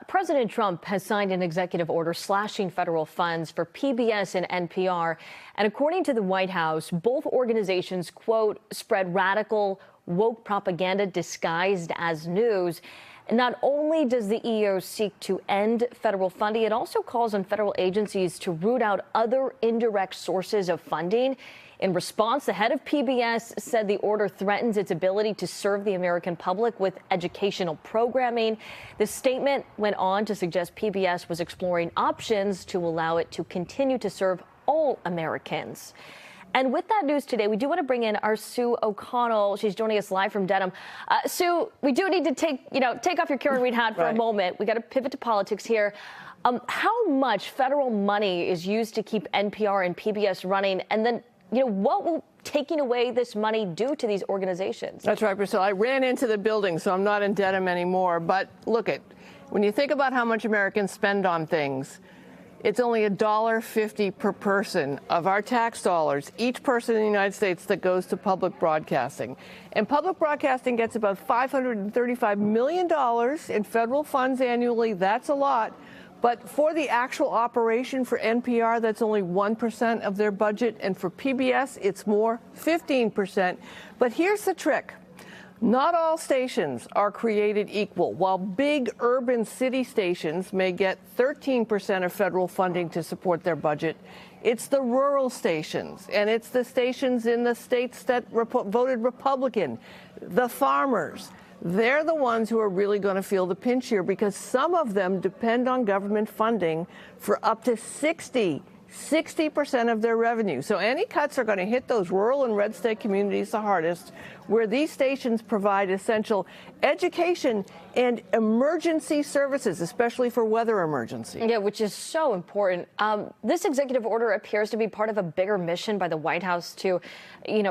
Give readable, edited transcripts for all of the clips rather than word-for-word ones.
President Trump has signed an executive order slashing federal funds for PBS and NPR. And according to the White House, both organizations, quote, spread radical, woke propaganda disguised as news. And not only does the EO seek to end federal funding, it also calls on federal agencies to root out other indirect sources of funding. In response, the head of PBS said the order threatens its ability to serve the American public with educational programming. The statement went on to suggest PBS was exploring options to allow it to continue to serve all Americans. And with that news today, we do want to bring in our Sue O'Connell. She's joining us live from Dedham. Sue, we do need to take off your Karen Reed hat for a moment. We got to pivot to politics here. How much federal money is used to keep NPR and PBS running? And then, what will taking away this money do to these organizations? That's right, Priscilla. I ran into the building, so I'm not in Dedham anymore. But look, when you think about how much Americans spend on things, it's only $1.50 per person of our tax dollars, each person in the United States, that goes to public broadcasting. And public broadcasting gets about $535 million in federal funds annually. That's a lot. But for the actual operation for NPR, that's only 1% of their budget. And for PBS, it's more, 15%. But here's the trick. Not all stations are created equal. While big urban city stations may get 13% of federal funding to support their budget, it's the rural stations, and it's the stations in the states that voted Republican, the farmers. They're the ones who are really going to feel the pinch here, because some of them depend on government funding for up to 60% of their revenue. So any cuts are going to hit those rural and red state communities the hardest, where these stations provide essential education and emergency services, especially for weather emergency. Yeah, which is so important. This executive order appears to be part of a bigger mission by the White House to,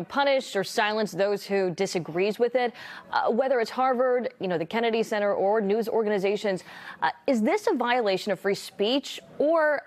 punish or silence those who disagrees with it. Whether it's Harvard, the Kennedy Center, or news organizations, is this a violation of free speech, or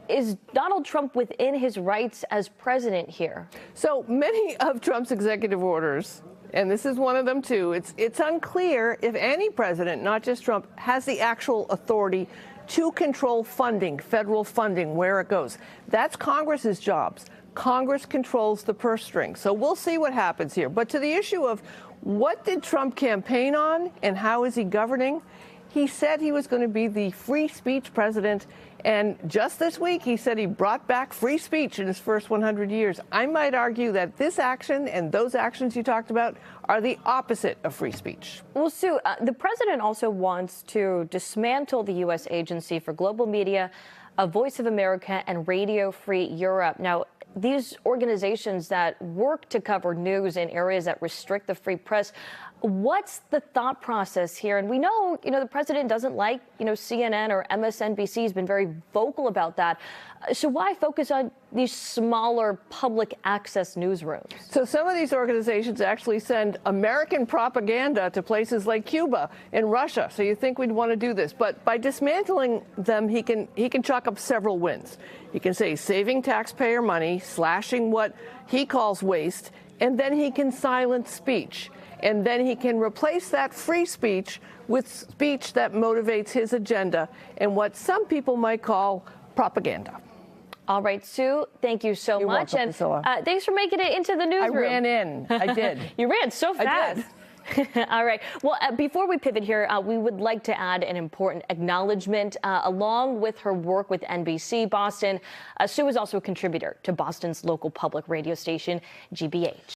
is Donald Trump within his rights as president here? So many of Trump's executive orders, and this is one of them too, it's unclear if any president, not just Trump, has the actual authority to control funding, federal funding, where it goes. That's Congress's jobs. Congress controls the purse string. So we'll see what happens here. But to the issue of what did Trump campaign on and how is he governing? He said he was going to be the free speech president. And just this week, he said he brought back free speech in his first 100 years. I might argue that this action and those actions you talked about are the opposite of free speech. Well, Sue, the president also wants to dismantle the U.S. Agency for Global Media, Voice of America, and Radio Free Europe. Now, these organizations that work to cover news in areas that restrict the free press, what's the thought process here? And we know, the president doesn't like, CNN or MSNBC. Has been very vocal about that. So why focus on these smaller public access newsrooms? So some of these organizations actually send American propaganda to places like Cuba and Russia. So you think we'd want to do this. But by dismantling them, he can chalk up several wins. He can say saving taxpayer money, slashing what he calls waste, and then he can silence speech. And then he can replace that free speech with speech that motivates his agenda and what some people might call propaganda. All right, Sue, thank you so much. Welcome, Priscilla. And thanks for making it into the newsroom. I ran in. I did. You ran so fast. I did. All right. Well, before we pivot here, we would like to add an important acknowledgement. Along with her work with NBC Boston, Sue is also a contributor to Boston's local public radio station, GBH.